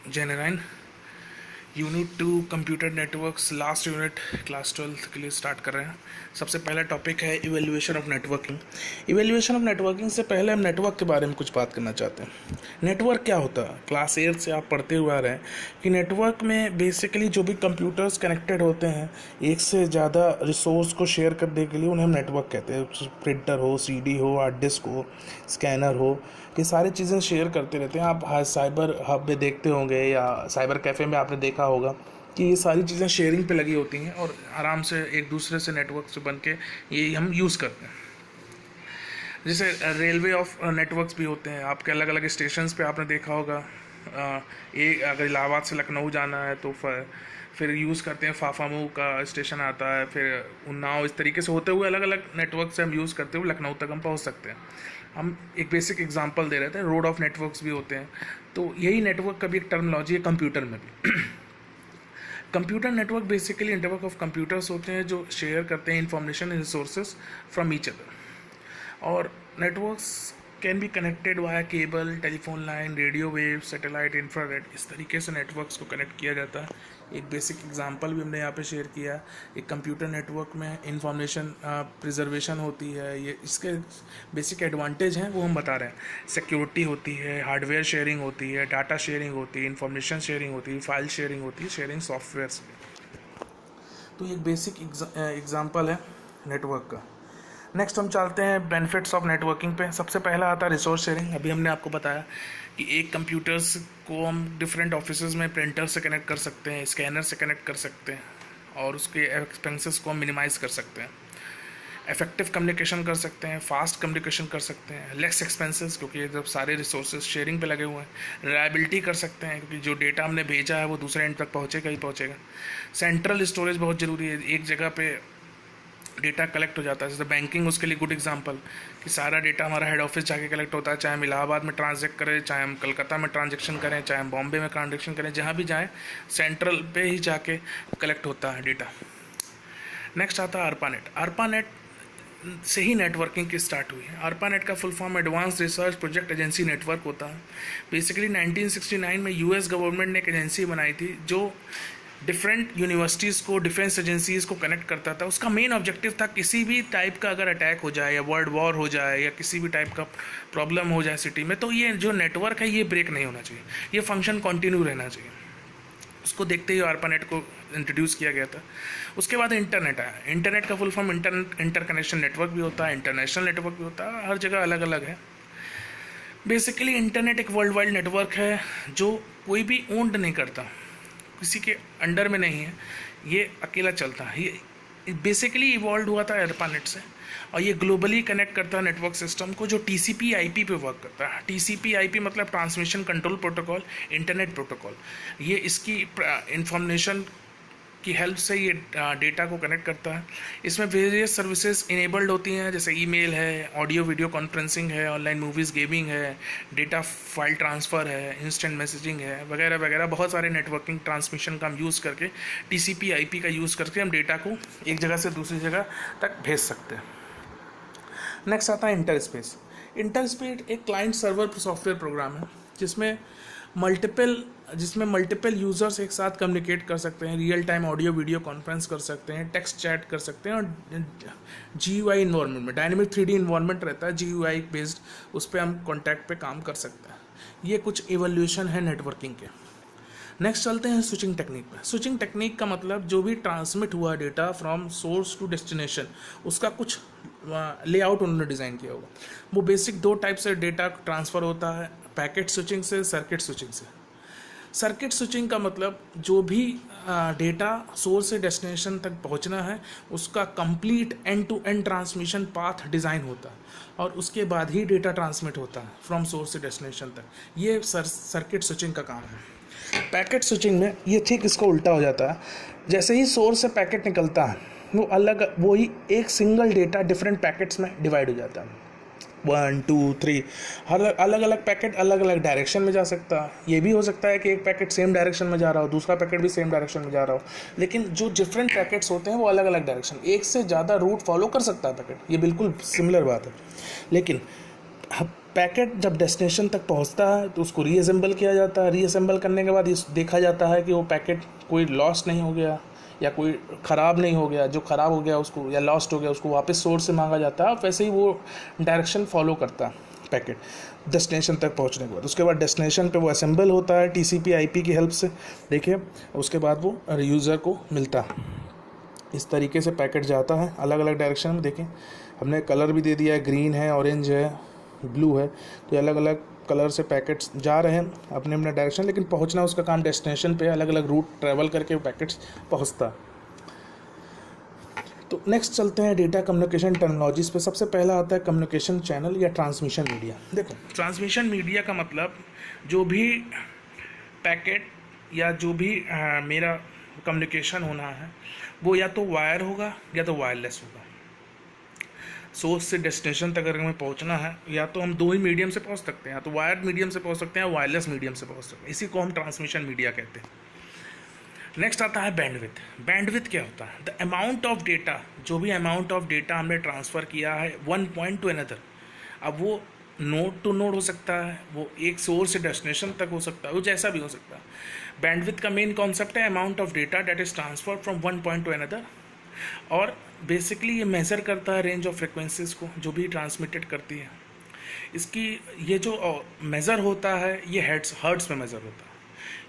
जय Narayan. Unit 2 computer networks last unit class 12 के लिए स्टार्ट कर रहे हैं। सबसे पहला टॉपिक है evaluation of networking. Evaluation of networking से पहले हम नेटवर्क के बारे में कुछ बात करना चाहते हैं। नेटवर्क क्या होता है? क्लास 8 से आप पढ़ते हुए आ रहे हैं कि नेटवर्क में बेसिकली जो भी कंप्यूटर्स कनेक्टेड होते हैं एक से ज़्यादा रिसोर्स को शेयर करने के लिए उन्हें हम नेटवर्क कहते हैं। प्रिंटर हो, CD हो, हार्ड डिस्क हो, स्कैनर हो, ये सारी चीज़ें शेयर करते रहते हैं। आप साइबर हब में देखते होंगे या साइबर कैफ़े में आपने देखा होगा कि ये सारी चीज़ें शेयरिंग पे लगी होती हैं और आराम से एक दूसरे से नेटवर्क से बन के ये हम यूज़ करते हैं। जैसे रेलवे ऑफ नेटवर्क्स भी होते हैं। आपके अलग अलग स्टेशंस पे आपने देखा होगा। एक अगर इलाहाबाद से लखनऊ जाना है तो फिर यूज़ करते हैं फाफामू का स्टेशन आता है, फिर उन्नाव, इस तरीके से होते हुए अलग अलग नेटवर्क से हम यूज़ करते हुए लखनऊ तक हम पहुंच सकते हैं। हम एक बेसिक एग्जांपल दे रहे थे, रोड ऑफ नेटवर्क्स भी होते हैं। तो यही नेटवर्क का भी एक टर्मिनोलॉजी है कंप्यूटर में भी। Computer network basically network of computers होते हैं जो शेयर करते हैं information and resources from each other. और networks can be connected via cable, telephone line, radio wave, satellite, infrared, इस तरीके से नेटवर्क्स को कनेक्ट किया जाता है। एक बेसिक एग्जांपल भी हमने यहाँ पे शेयर किया। एक कंप्यूटर नेटवर्क में इंफॉर्मेशन प्रिजर्वेशन होती है। ये इसके बेसिक एडवांटेज हैं वो हम बता रहे हैं। सिक्योरिटी होती है, हार्डवेयर शेयरिंग होती है, डाटा शेयरिंग होती है, इंफॉर्मेशन शेयरिंग होती है, फाइल शेयरिंग होती है, शेयरिंग सॉफ्टवेयर से। तो एक बेसिक एग्जांपल है नेटवर्क का। नेक्स्ट हम चलते हैं बेनिफिट्स ऑफ नेटवर्किंग पे। सबसे पहला आता है रिसोर्स शेयरिंग। अभी हमने आपको बताया कि एक कंप्यूटर्स को हम डिफरेंट ऑफिसेज में प्रिंटर से कनेक्ट कर सकते हैं, स्कैनर से कनेक्ट कर सकते हैं और उसके एक्सपेंसेस को हम मिनिमाइज़ कर सकते हैं। इफेक्टिव कम्युनिकेशन कर सकते हैं, फास्ट कम्युनिकेशन कर सकते हैं, लेस एक्सपेंसेस क्योंकि जब सारे रिसोर्सेज शेयरिंग पे लगे हुए हैं। रिलायबिलिटी कर सकते हैं क्योंकि जो डेटा हमने भेजा है वो दूसरे एंड तक पहुँचेगा ही पहुँचेगा। सेंट्रल स्टोरेज बहुत ज़रूरी है, एक जगह पे डेटा कलेक्ट हो जाता है। जैसे बैंकिंग उसके लिए गुड एग्जांपल कि सारा डेटा हमारा हेड ऑफिस जाके कलेक्ट होता है, चाहे हम इलाहाबाद में ट्रांजेक्ट करें, चाहे हम कलकत्ता में ट्रांजेक्शन करें, चाहे हम बॉम्बे में ट्रांजेक्शन करें, जहाँ भी जाएँ सेंट्रल पे ही जाके कलेक्ट होता है डेटा। नेक्स्ट आता है ARPANET। ARPANET से ही नेटवर्किंग की स्टार्ट हुई है। ARPANET का full form advance research project agency network होता है। बेसिकली 1969 में US गवर्नमेंट ने एक एजेंसी बनाई थी जो डिफरेंट यूनिवर्सिटीज़ को, डिफेंस एजेंसीज़ को कनेक्ट करता था। उसका मेन ऑब्जेक्टिव था किसी भी टाइप का अगर अटैक हो जाए या वर्ल्ड वॉर हो जाए या किसी भी टाइप का प्रॉब्लम हो जाए सिटी में, तो ये जो नेटवर्क है ये ब्रेक नहीं होना चाहिए, ये फंक्शन कंटिन्यू रहना चाहिए। उसको देखते ही ARPANET को इंट्रोड्यूस किया गया था। उसके बाद इंटरनेट आया। इंटरनेट का फुल फॉर्म इंटरकनेक्शन नेटवर्क भी होता है, इंटरनेशनल नेटवर्क भी होता है, हर जगह अलग अलग है। बेसिकली इंटरनेट एक वर्ल्ड वाइड नेटवर्क है जो कोई भी ओन्ड नहीं करता, किसी के अंडर में नहीं है, ये अकेला चलता है। ये बेसिकली इवॉल्व हुआ था ARPANET से और ये ग्लोबली कनेक्ट करता है नेटवर्क सिस्टम को जो TCP/IP पे वर्क करता है। TCP/IP मतलब transmission control protocol, internet protocol. ये इसकी इंफॉर्मेशन की हेल्प से ये डेटा को कनेक्ट करता है। इसमें वेरियस सर्विसेज इनेबल्ड होती हैं जैसे ईमेल है, ऑडियो वीडियो कॉन्फ्रेंसिंग है, ऑनलाइन मूवीज़, गेमिंग है, डेटा फाइल ट्रांसफ़र है, इंस्टेंट मैसेजिंग है, वगैरह वगैरह। बहुत सारे नेटवर्किंग ट्रांसमिशन का हम यूज़ करके TCP/IP का यूज़ करके हम डेटा को एक जगह से दूसरी जगह तक भेज सकते हैं। नेक्स्ट आता है इंटरस्पेस। इंटरस्पेस एक क्लाइंट सर्वर सॉफ्टवेयर प्रोग्राम है जिसमें मल्टीपल यूज़र्स एक साथ कम्युनिकेट कर सकते हैं, real time audio video conference कर सकते हैं, टेक्स्ट चैट कर सकते हैं और GUI इन्वायरमेंट में डायनेमिक 3D इन्वायरमेंट रहता है GUI बेस्ड, उस पर हम कॉन्टैक्ट पे काम कर सकते हैं। ये कुछ एवोल्यूशन है नेटवर्किंग के। नेक्स्ट चलते हैं स्विचिंग टेक्निक पे। स्विचिंग टेक्निक का मतलब जो भी ट्रांसमिट हुआ data from source to destination, उसका कुछ लेआउट उन्होंने डिज़ाइन किया होगा। वो बेसिक दो टाइप से डेटा ट्रांसफ़र होता है, पैकेट स्विचिंग से, सर्किट स्विचिंग से। सर्किट स्विचिंग का मतलब जो भी डेटा सोर्स से डेस्टिनेशन तक पहुंचना है उसका complete end to end transmission path design होता है और उसके बाद ही डेटा ट्रांसमिट होता है फ्रॉम सोर्स से डेस्टिनेशन तक। ये सर्किट स्विचिंग का काम है। पैकेट स्विचिंग में ये ठीक इसका उल्टा हो जाता है। जैसे ही सोर्स से पैकेट निकलता है वो ही एक सिंगल डेटा डिफरेंट पैकेट्स में डिवाइड हो जाता है। 1 2 3 हर अलग अलग पैकेट अलग अलग डायरेक्शन में जा सकता है। ये भी हो सकता है कि एक पैकेट सेम डायरेक्शन में जा रहा हो, दूसरा पैकेट भी सेम डायरेक्शन में जा रहा हो, लेकिन जो डिफरेंट पैकेट्स होते हैं वो अलग अलग डायरेक्शन, एक से ज़्यादा रूट फॉलो कर सकता है पैकेट, ये बिल्कुल सिमिलर बात है। लेकिन पैकेट जब डेस्टिनेशन तक पहुंचता है तो उसको रीअसेंबल किया जाता है। रीअसेंबल करने के बाद इस देखा जाता है कि वो पैकेट कोई लॉस्ट नहीं हो गया या कोई ख़राब नहीं हो गया। जो ख़राब हो गया उसको या लॉस्ट हो गया उसको वापस सोर्स से मांगा जाता है। वैसे ही वो डायरेक्शन फॉलो करता है पैकेट डेस्टिनेशन तक पहुंचने के बाद। उसके बाद डेस्टिनेशन पे वो असेंबल होता है TCP IP की हेल्प से, देखिए। उसके बाद वो यूज़र को मिलता है। इस तरीके से पैकेट जाता है अलग अलग डायरेक्शन में। देखिए हमने कलर भी दे दिया है, ग्रीन है, ऑरेंज है, ब्लू है, तो ये अलग अलग कलर से पैकेट्स जा रहे हैं अपने अपने डायरेक्शन, लेकिन पहुंचना उसका काम डेस्टिनेशन पे अलग अलग रूट ट्रैवल करके वो पैकेट्स पहुंचता। तो नेक्स्ट चलते हैं डेटा कम्युनिकेशन टर्मिनोलॉजीज पे। सबसे पहला आता है कम्युनिकेशन चैनल या ट्रांसमिशन मीडिया। देखो ट्रांसमिशन मीडिया का मतलब जो भी पैकेट या जो भी मेरा कम्युनिकेशन होना है वो या तो वायर होगा या तो वायरलेस होगा। सोर्स से डेस्टिनेशन तक अगर हमें पहुंचना है या तो हम दो ही मीडियम से पहुंच सकते हैं, या तो वायर्ड मीडियम से पहुंच सकते हैं, वायरलेस मीडियम से पहुंच सकते हैं। इसी को हम ट्रांसमिशन मीडिया कहते हैं। नेक्स्ट आता है बैंडविथ। बैंडविथ क्या होता है? द अमाउंट ऑफ डेटा, जो भी अमाउंट ऑफ डेटा हमने ट्रांसफ़र किया है वन पॉइंट टू अनदर। अब वो नोड टू नोड हो सकता है, वो एक सोर्स से डेस्टिनेशन तक हो सकता है, वो जैसा भी हो सकता है। बैंडविथ का मेन कॉन्सेप्ट है amount of data that is transfer from one point to another. और बेसिकली ये मेज़र करता है रेंज ऑफ फ्रिक्वेंसीज को जो भी ट्रांसमिटेड करती है। इसकी ये जो मेज़र होता है ये हर्ट्स में मेज़र होता है।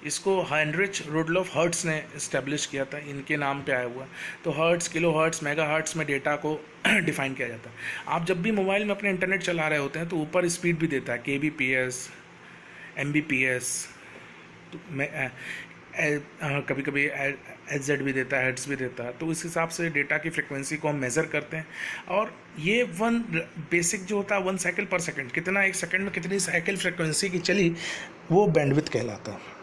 इसको हाइनरिच रुडलॉफ हर्ट्स ने इस्टेब्लिश किया था, इनके नाम पे आया हुआ। तो hertz, kilohertz, megahertz में डेटा को डिफाइन किया जाता है। आप जब भी मोबाइल में अपने इंटरनेट चला रहे होते हैं तो ऊपर स्पीड भी देता है kbps, mbps, तो मैं कभी कभी HZ भी देता है, हर्ट्स भी देता है। तो इस हिसाब से डेटा की फ्रिक्वेंसी को हम मेज़र करते हैं। और ये वन बेसिक जो होता है 1 साइकिल पर सेकंड, कितना एक सेकंड में कितनी साइकिल फ्रिक्वेंसी की चली, वो बैंडविड्थ कहलाता है।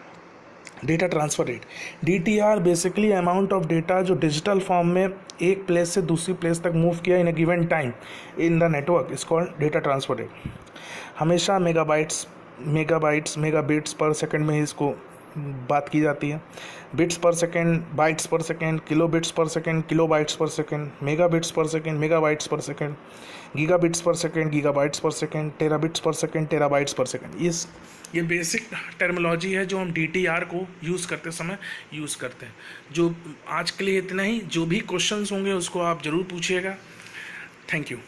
Data transfer rate, DTR basically amount of data जो डिजिटल फॉर्म में एक प्लेस से दूसरी प्लेस तक मूव किया in a given time in the network is called data transfer rate. हमेशा मेगाबाइट्स मेगाबिट्स पर सेकंड में ही इसको बात की जाती है। Bits per second, bytes per second, kilobits per second, kilobytes per second, megabits per second, megabytes per second, gigabits per second, gigabytes पर second, terabits पर सेकंड, टेराबाइट्स पर सेकंड। ये बेसिक टर्मिनोलॉजी है जो हम DTR को यूज़ करते समय यूज़ करते हैं। जो आज के लिए इतना ही। जो भी क्वेश्चंस होंगे उसको आप ज़रूर पूछिएगा। Thank you.